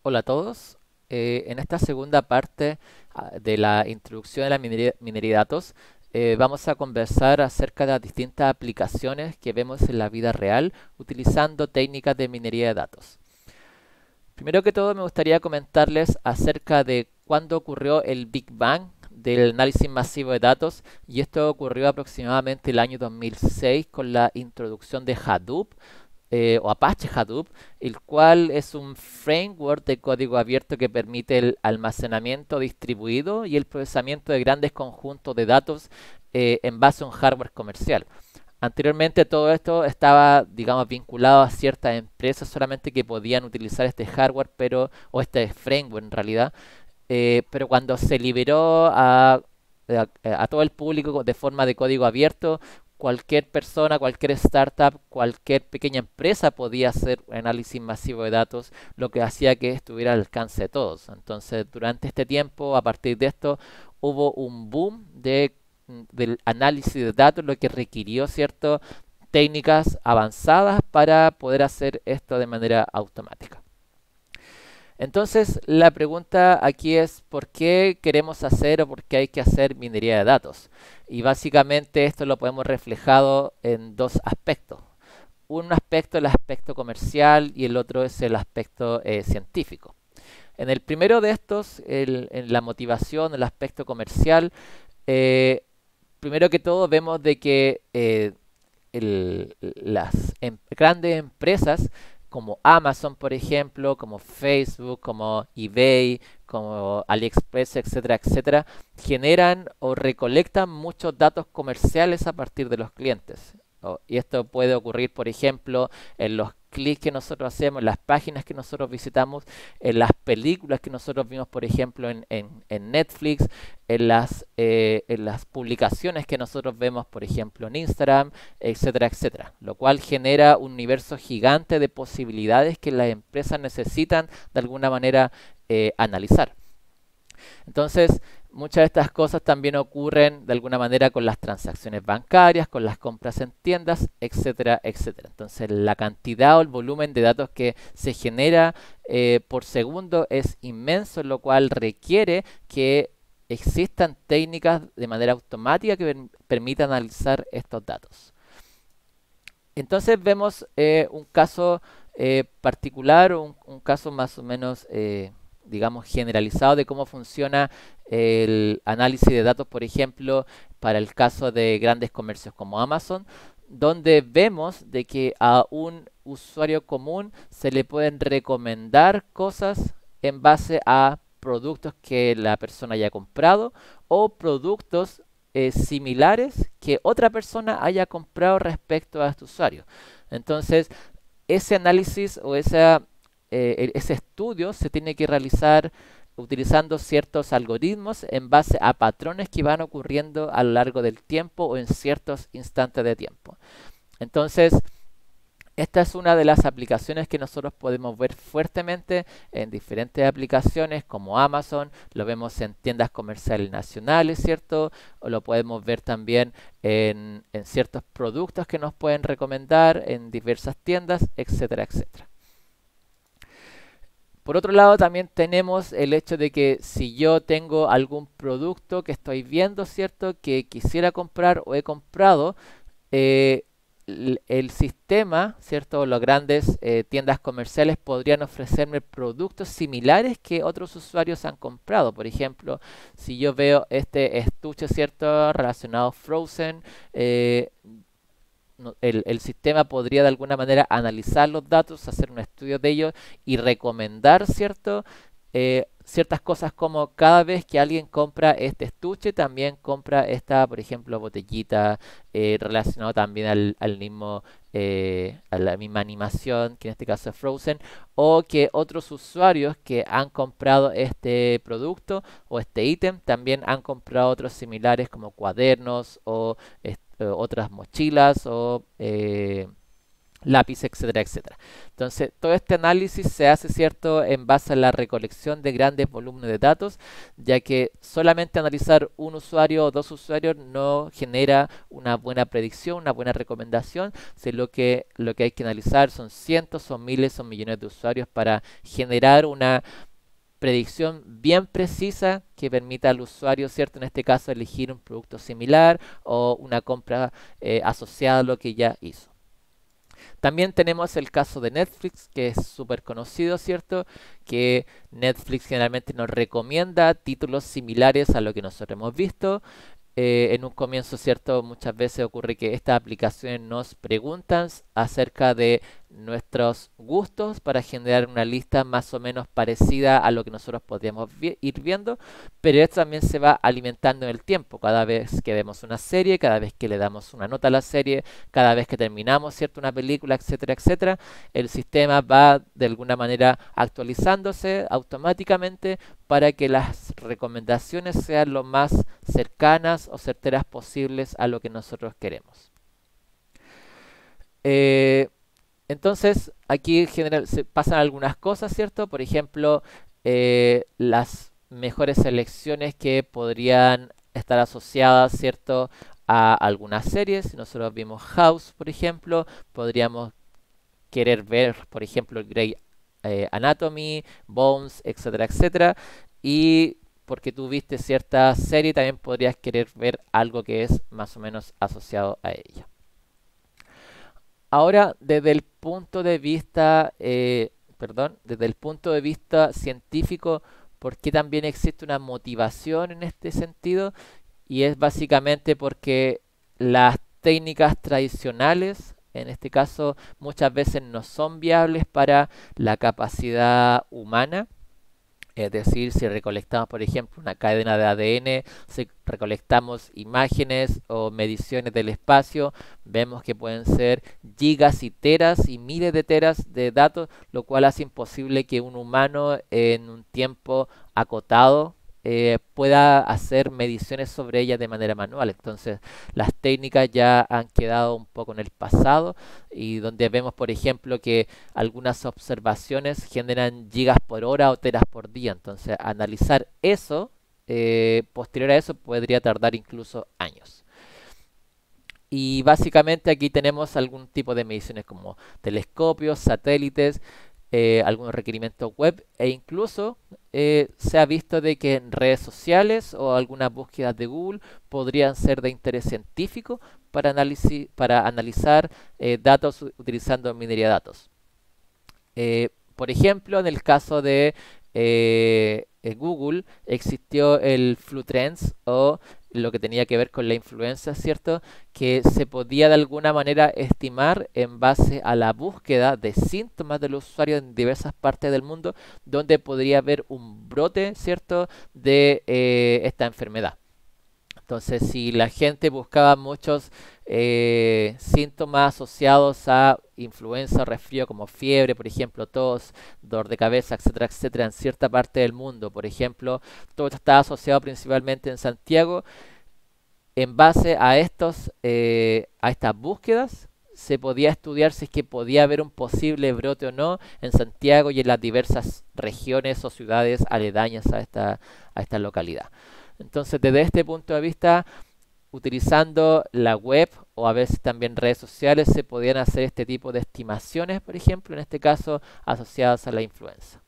Hola a todos. En esta segunda parte de la introducción a la minería de datos, vamos a conversar acerca de las distintas aplicaciones que vemos en la vida real utilizando técnicas de minería de datos. Primero que todo, me gustaría comentarles acerca de cuándo ocurrió el Big Bang del análisis masivo de datos, y esto ocurrió aproximadamente el año 2006 con la introducción de Hadoop o Apache Hadoop, el cual es un framework de código abierto que permite el almacenamiento distribuido y el procesamiento de grandes conjuntos de datos en base a un hardware comercial. Anteriormente todo esto estaba, digamos, vinculado a ciertas empresas solamente que podían utilizar este hardware, o este framework en realidad, pero cuando se liberó a todo el público de forma de código abierto, cualquier persona, cualquier startup, cualquier pequeña empresa podía hacer análisis masivo de datos, lo que hacía que estuviera al alcance de todos. Entonces, durante este tiempo, a partir de esto, hubo un boom del análisis de datos, lo que requirió ciertas técnicas avanzadas para poder hacer esto de manera automática. Entonces, la pregunta aquí es ¿por qué queremos hacer o por qué hay que hacer minería de datos? Y básicamente esto lo podemos reflejado en dos aspectos. Un aspecto es el aspecto comercial y el otro es el aspecto científico. En el primero de estos, en la motivación, el aspecto comercial, eh, primero que todo vemos de que las grandes empresas como Amazon, por ejemplo, como Facebook, como eBay, como AliExpress, etcétera, etcétera, generan o recolectan muchos datos comerciales a partir de los clientes. Y esto puede ocurrir, por ejemplo, en los clics que nosotros hacemos, en las páginas que nosotros visitamos, en las películas que nosotros vimos, por ejemplo, en Netflix, en las publicaciones que nosotros vemos, por ejemplo, en Instagram, etcétera, etcétera. Lo cual genera un universo gigante de posibilidades que las empresas necesitan de alguna manera analizar. Entonces, muchas de estas cosas también ocurren de alguna manera con las transacciones bancarias, con las compras en tiendas, etcétera, etcétera. Entonces, la cantidad o el volumen de datos que se genera por segundo es inmenso, lo cual requiere que existan técnicas de manera automática que permitan analizar estos datos. Entonces vemos un caso particular, un caso más o menos, digamos, generalizado de cómo funciona el análisis de datos, por ejemplo, para el caso de grandes comercios como Amazon, donde vemos de que a un usuario común se le pueden recomendar cosas en base a productos que la persona haya comprado o productos similares que otra persona haya comprado respecto a este usuario. Entonces, ese análisis o ese estudio se tiene que realizar utilizando ciertos algoritmos en base a patrones que van ocurriendo a lo largo del tiempo o en ciertos instantes de tiempo. Entonces, esta es una de las aplicaciones que nosotros podemos ver fuertemente en diferentes aplicaciones como Amazon, lo vemos en tiendas comerciales nacionales, ¿cierto? O lo podemos ver también en ciertos productos que nos pueden recomendar en diversas tiendas, etcétera, etcétera. Por otro lado, también tenemos el hecho de que si yo tengo algún producto que estoy viendo, ¿cierto? Que quisiera comprar o he comprado, eh, el sistema, ¿cierto? Las grandes tiendas comerciales podrían ofrecerme productos similares que otros usuarios han comprado. Por ejemplo, si yo veo este estuche, ¿cierto? Relacionado a Frozen, el sistema podría de alguna manera analizar los datos, hacer un estudio de ellos y recomendar, ¿cierto? Ciertas cosas como cada vez que alguien compra este estuche, también compra esta, por ejemplo, botellita relacionado también a la misma animación, que en este caso es Frozen, o que otros usuarios que han comprado este producto o este ítem también han comprado otros similares como cuadernos o otras mochilas o lápiz, etcétera, etcétera. Entonces, todo este análisis se hace, ¿cierto?, en base a la recolección de grandes volúmenes de datos, ya que solamente analizar un usuario o dos usuarios no genera una buena predicción, una buena recomendación, sino que lo que hay que analizar son cientos o miles o millones de usuarios para generar una predicción bien precisa que permita al usuario, ¿cierto?, en este caso elegir un producto similar o una compra asociada a lo que ya hizo. También tenemos el caso de Netflix, que es súper conocido, ¿cierto? Que Netflix generalmente nos recomienda títulos similares a lo que nosotros hemos visto. En un comienzo, ¿cierto? Muchas veces ocurre que estas aplicaciones nos preguntan acerca de nuestros gustos para generar una lista más o menos parecida a lo que nosotros podríamos ir viendo, pero esto también se va alimentando en el tiempo. Cada vez que vemos una serie, cada vez que le damos una nota a la serie, cada vez que terminamos, ¿cierto?, una película, etcétera, etcétera, el sistema va de alguna manera actualizándose automáticamente para que las recomendaciones sean lo más cercanas o certeras posibles a lo que nosotros queremos. Entonces, aquí en general se pasan algunas cosas, ¿cierto? Por ejemplo, las mejores selecciones que podrían estar asociadas, ¿cierto?, a algunas series. Si nosotros vimos House, por ejemplo, podríamos querer ver, por ejemplo, Grey Anatomy, Bones, etcétera, etcétera. Y porque tú viste cierta serie, también podrías querer ver algo que es más o menos asociado a ella. Ahora, desde el punto de vista, desde el punto de vista científico, ¿por qué también existe una motivación en este sentido? Y es básicamente porque las técnicas tradicionales, en este caso, muchas veces no son viables para la capacidad humana. Es decir, si recolectamos, por ejemplo, una cadena de ADN, si recolectamos imágenes o mediciones del espacio, vemos que pueden ser gigas y teras y miles de teras de datos, lo cual hace imposible que un humano en un tiempo acotado pueda hacer mediciones sobre ellas de manera manual. Entonces, las técnicas ya han quedado un poco en el pasado y donde vemos, por ejemplo, que algunas observaciones generan gigas por hora o teras por día. Entonces, analizar eso, posterior a eso, podría tardar incluso años. Y básicamente aquí tenemos algún tipo de mediciones como telescopios, satélites, algunos requerimientos web e incluso se ha visto de que en redes sociales o algunas búsquedas de Google podrían ser de interés científico para analizar datos utilizando minería de datos. Por ejemplo, en el caso de Google existió el FluTrends o lo que tenía que ver con la influencia, ¿cierto? Que se podía de alguna manera estimar en base a la búsqueda de síntomas del usuario en diversas partes del mundo, donde podría haber un brote, ¿cierto?, de esta enfermedad. Entonces, si la gente buscaba muchos síntomas asociados a influenza, resfrío como fiebre, por ejemplo, tos, dolor de cabeza, etcétera, etcétera, en cierta parte del mundo, por ejemplo, todo esto está asociado principalmente en Santiago. En base a estas búsquedas, se podía estudiar si es que podía haber un posible brote o no en Santiago y en las diversas regiones o ciudades aledañas a esta localidad. Entonces, desde este punto de vista, utilizando la web o a veces también redes sociales, se podían hacer este tipo de estimaciones, por ejemplo, en este caso, asociadas a la influenza.